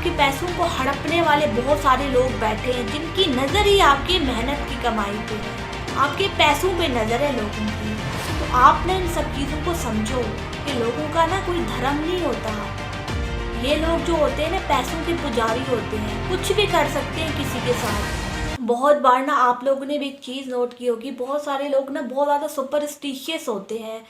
आपके पैसों को हड़पने वाले बहुत सारे लोग बैठे हैं जिनकी नज़र ही आपकी मेहनत की कमाई पे है, आपके पैसों पे नज़र है लोगों की। तो आप ना इन सब चीज़ों को समझो कि लोगों का ना कोई धर्म नहीं होता। ये लोग जो होते हैं ना पैसों के पुजारी होते हैं, कुछ भी कर सकते हैं किसी के साथ। बहुत बार ना आप लोगों ने भी एक चीज़ नोट की होगी, बहुत सारे लोग ना बहुत ज़्यादा सुपरस्टिशियस होते हैं।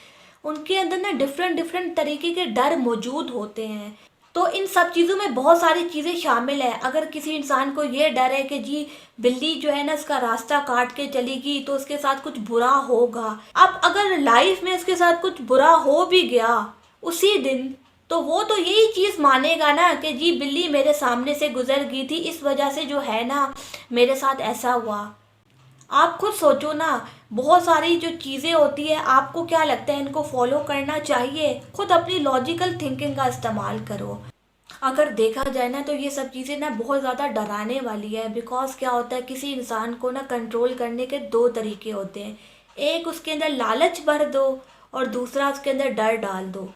उनके अंदर ना डिफरेंट डिफरेंट तरीके के डर मौजूद होते हैं। तो इन सब चीज़ों में बहुत सारी चीज़ें शामिल है। अगर किसी इंसान को ये डर है कि जी बिल्ली जो है ना इसका रास्ता काट के चलेगी तो उसके साथ कुछ बुरा होगा, अब अगर लाइफ में उसके साथ कुछ बुरा हो भी गया उसी दिन, तो वो तो यही चीज़ मानेगा ना कि जी बिल्ली मेरे सामने से गुजर गई थी, इस वजह से जो है ना मेरे साथ ऐसा हुआ। आप खुद सोचो ना, बहुत सारी जो चीज़ें होती है आपको क्या लगता है इनको फॉलो करना चाहिए? खुद अपनी लॉजिकल थिंकिंग का इस्तेमाल करो। अगर देखा जाए ना तो ये सब चीज़ें ना बहुत ज़्यादा डराने वाली है। बिकॉज क्या होता है, किसी इंसान को ना कंट्रोल करने के दो तरीके होते हैं। एक उसके अंदर लालच भर दो और दूसरा उसके अंदर डर डाल दो।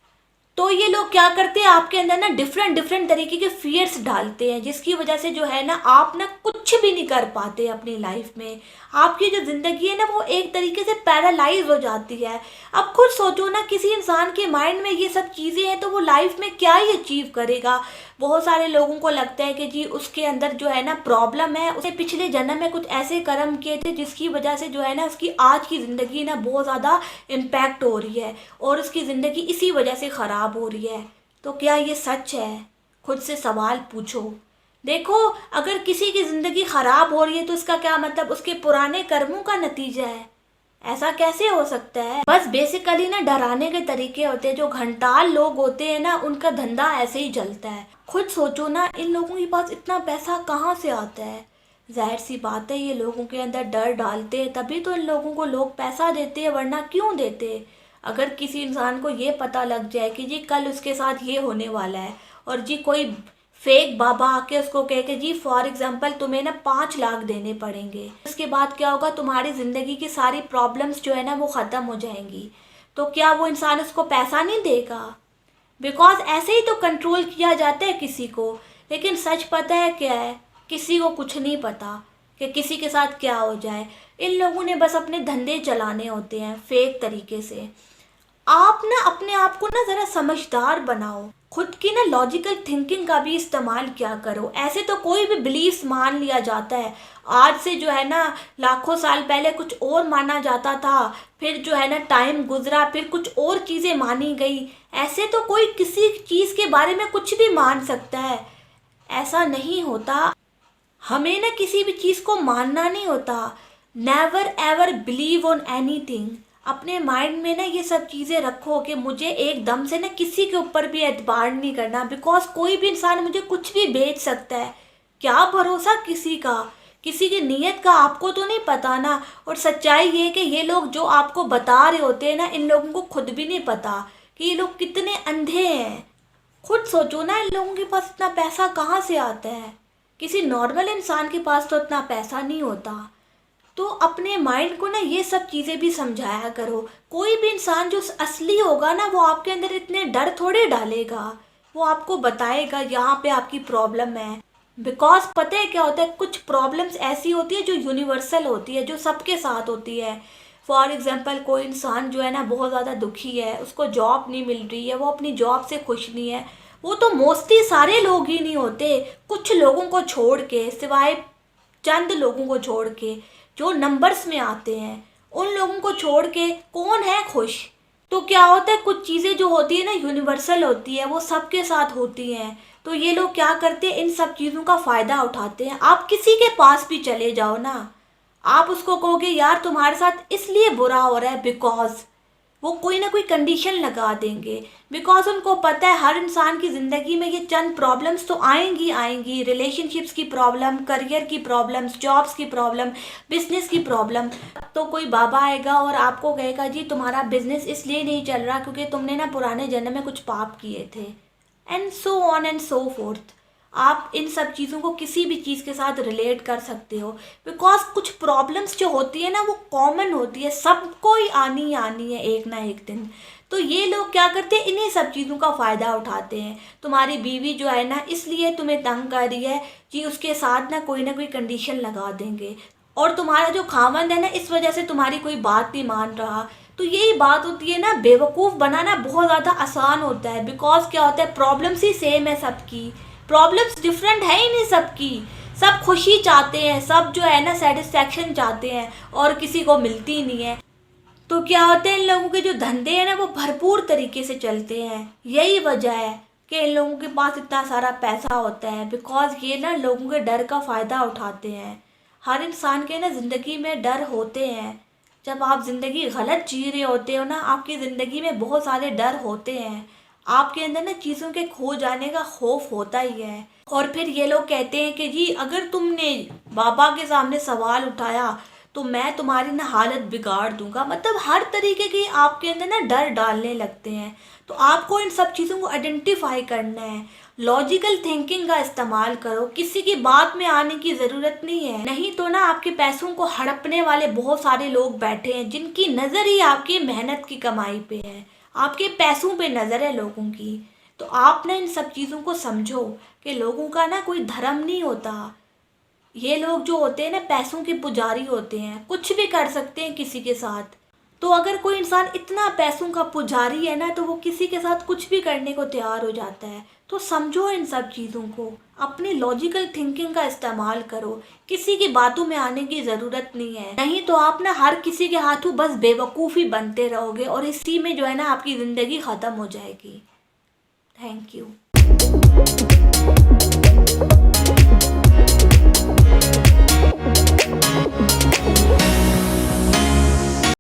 तो ये लोग क्या करते हैं आपके अंदर ना डिफरेंट डिफरेंट तरीके के फियर्स डालते हैं, जिसकी वजह से जो है ना आप ना कुछ भी नहीं कर पाते अपनी लाइफ में। आपकी जो ज़िंदगी है ना वो एक तरीके से पैरालाइज हो जाती है। अब खुद सोचो ना, किसी इंसान के माइंड में ये सब चीज़ें हैं तो वो लाइफ में क्या ही अचीव करेगा। बहुत सारे लोगों को लगता है कि जी उसके अंदर जो है ना प्रॉब्लम है, उसे पिछले जन्म में कुछ ऐसे कर्म किए थे जिसकी वजह से जो है ना उसकी आज की ज़िंदगी ना बहुत ज़्यादा इम्पैक्ट हो रही है और उसकी ज़िंदगी इसी वजह से ख़राब हो रही है। तो क्या ये सच है? खुद से सवाल पूछो। देखो, अगर किसी की ज़िंदगी ख़राब हो रही है तो इसका क्या मतलब उसके पुराने कर्मों का नतीजा है? ऐसा कैसे हो सकता है? बस बेसिकली ना डराने के तरीके होते हैं। जो घंटाल लोग होते हैं ना उनका धंधा ऐसे ही चलता है। खुद सोचो ना, इन लोगों के पास इतना पैसा कहाँ से आता है? जाहिर सी बात है ये लोगों के अंदर डर डालते हैं, तभी तो इन लोगों को लोग पैसा देते हैं, वरना क्यों देते? अगर किसी इंसान को ये पता लग जाए कि जी कल उसके साथ ये होने वाला है और जी कोई फेक बाबा आके उसको कहे कि जी फॉर एग्जाम्पल तुम्हें ना 5 लाख देने पड़ेंगे, उसके बाद क्या होगा, तुम्हारी ज़िंदगी की सारी प्रॉब्लम्स जो है ना वो ख़त्म हो जाएंगी, तो क्या वो इंसान उसको पैसा नहीं देगा? बिकॉज ऐसे ही तो कंट्रोल किया जाता है किसी को। लेकिन सच पता है क्या है? किसी को कुछ नहीं पता कि किसी के साथ क्या हो जाए। इन लोगों ने बस अपने धंधे चलाने होते हैं फेक तरीके से। आप ना अपने आप को ना ज़रा समझदार बनाओ, खुद की ना लॉजिकल थिंकिंग का भी इस्तेमाल क्या करो। ऐसे तो कोई भी बिलीव्स मान लिया जाता है। आज से जो है ना लाखों साल पहले कुछ और माना जाता था, फिर जो है ना टाइम गुजरा, फिर कुछ और चीज़ें मानी गई। ऐसे तो कोई किसी चीज़ के बारे में कुछ भी मान सकता है, ऐसा नहीं होता। हमें ना किसी भी चीज़ को मानना नहीं होता। Never ever believe on anything. अपने माइंड में ना ये सब चीज़ें रखो कि मुझे एकदम से ना किसी के ऊपर भी एतबार नहीं करना। बिकॉज कोई भी इंसान मुझे कुछ भी बेच सकता है। क्या भरोसा किसी का, किसी की नीयत का आपको तो नहीं पता ना। और सच्चाई ये है कि ये लोग जो आपको बता रहे होते हैं ना, इन लोगों को खुद भी नहीं पता कि ये लोग कितने अंधे हैं। खुद सोचो ना, इन लोगों के पास इतना पैसा कहाँ से आता है? किसी नॉर्मल इंसान के पास तो इतना पैसा नहीं होता। तो अपने माइंड को ना ये सब चीज़ें भी समझाया करो। कोई भी इंसान जो असली होगा ना वो आपके अंदर इतने डर थोड़े डालेगा। वो आपको बताएगा यहाँ पे आपकी प्रॉब्लम है। बिकॉज पता है क्या होता है, कुछ प्रॉब्लम्स ऐसी होती है जो यूनिवर्सल होती है, जो सबके साथ होती है। फॉर एग्जाम्पल कोई इंसान जो है ना बहुत ज़्यादा दुखी है, उसको जॉब नहीं मिल रही है, वो अपनी जॉब से खुश नहीं है। वो तो मोस्टली सारे लोग ही नहीं होते, कुछ लोगों को छोड़ के, सिवाय चंद लोगों को छोड़ के जो नंबर्स में आते हैं, उन लोगों को छोड़ के कौन है खुश? तो क्या होता है, कुछ चीज़ें जो होती है ना यूनिवर्सल होती है, वो सबके साथ होती हैं। तो ये लोग क्या करते हैं, इन सब चीज़ों का फ़ायदा उठाते हैं। आप किसी के पास भी चले जाओ ना, आप उसको कहोगे यार तुम्हारे साथ इसलिए बुरा हो रहा है, बिकॉज वो कोई ना कोई कंडीशन लगा देंगे। बिकॉज उनको पता है हर इंसान की ज़िंदगी में ये चंद प्रॉब्लम्स तो आएंगी आएंगी। रिलेशनशिप्स की प्रॉब्लम, करियर की प्रॉब्लम्स, जॉब्स की प्रॉब्लम, बिजनेस की प्रॉब्लम। तो कोई बाबा आएगा और आपको कहेगा जी तुम्हारा बिजनेस इसलिए नहीं चल रहा क्योंकि तुमने ना पुराने जन्म में कुछ पाप किए थे, and so on and so fourth. आप इन सब चीज़ों को किसी भी चीज़ के साथ रिलेट कर सकते हो, बिकॉज कुछ प्रॉब्लम्स जो होती है ना वो कॉमन होती है, सबको ही आनी है एक ना एक दिन। तो ये लोग क्या करते हैं, इन्हीं सब चीज़ों का फ़ायदा उठाते हैं। तुम्हारी बीवी जो है ना इसलिए तुम्हें तंग कर रही है कि उसके साथ ना कोई कंडीशन लगा देंगे, और तुम्हारा जो खामंद है ना इस वजह से तुम्हारी कोई बात नहीं मान रहा। तो यही बात होती है ना, बेवकूफ़ बनाना बहुत ज़्यादा आसान होता है, बिकॉज क्या होता है, प्रॉब्लम्स ही सेम है सबकी, प्रॉब्लम्स डिफरेंट है ही नहीं सबकी। सब खुशी चाहते हैं, सब जो है ना सेटिस्फैक्शन चाहते हैं, और किसी को मिलती नहीं है। तो क्या होता है, इन लोगों के जो धंधे हैं ना वो भरपूर तरीके से चलते हैं। यही वजह है कि इन लोगों के पास इतना सारा पैसा होता है, बिकॉज ये ना लोगों के डर का फ़ायदा उठाते हैं। हर इंसान के ना ज़िंदगी में डर होते हैं। जब आप ज़िंदगी गलत जी रहे होते हो ना, आपकी ज़िंदगी में बहुत सारे डर होते हैं। आपके अंदर ना चीज़ों के खो जाने का खौफ होता ही है। और फिर ये लोग कहते हैं कि जी अगर तुमने बाबा के सामने सवाल उठाया तो मैं तुम्हारी ना हालत बिगाड़ दूंगा। मतलब हर तरीके की आपके अंदर ना डर डालने लगते हैं। तो आपको इन सब चीज़ों को आइडेंटिफाई करना है, लॉजिकल थिंकिंग का इस्तेमाल करो, किसी की बात में आने की ज़रूरत नहीं है। नहीं तो ना आपके पैसों को हड़पने वाले बहुत सारे लोग बैठे हैं जिनकी नज़र ही आपकी मेहनत की कमाई पे है, आपके पैसों पे नज़र है लोगों की। तो आप ना इन सब चीज़ों को समझो कि लोगों का ना कोई धर्म नहीं होता। ये लोग जो होते हैं ना पैसों के पुजारी होते हैं, कुछ भी कर सकते हैं किसी के साथ। तो अगर कोई इंसान इतना पैसों का पुजारी है ना तो वो किसी के साथ कुछ भी करने को तैयार हो जाता है। तो समझो इन सब चीज़ों को, अपनी लॉजिकल थिंकिंग का इस्तेमाल करो, किसी की बातों में आने की ज़रूरत नहीं है। नहीं तो आप ना हर किसी के हाथों बस बेवकूफ़ी बनते रहोगे, और इसी में जो है ना आपकी ज़िंदगी ख़त्म हो जाएगी। Thank you.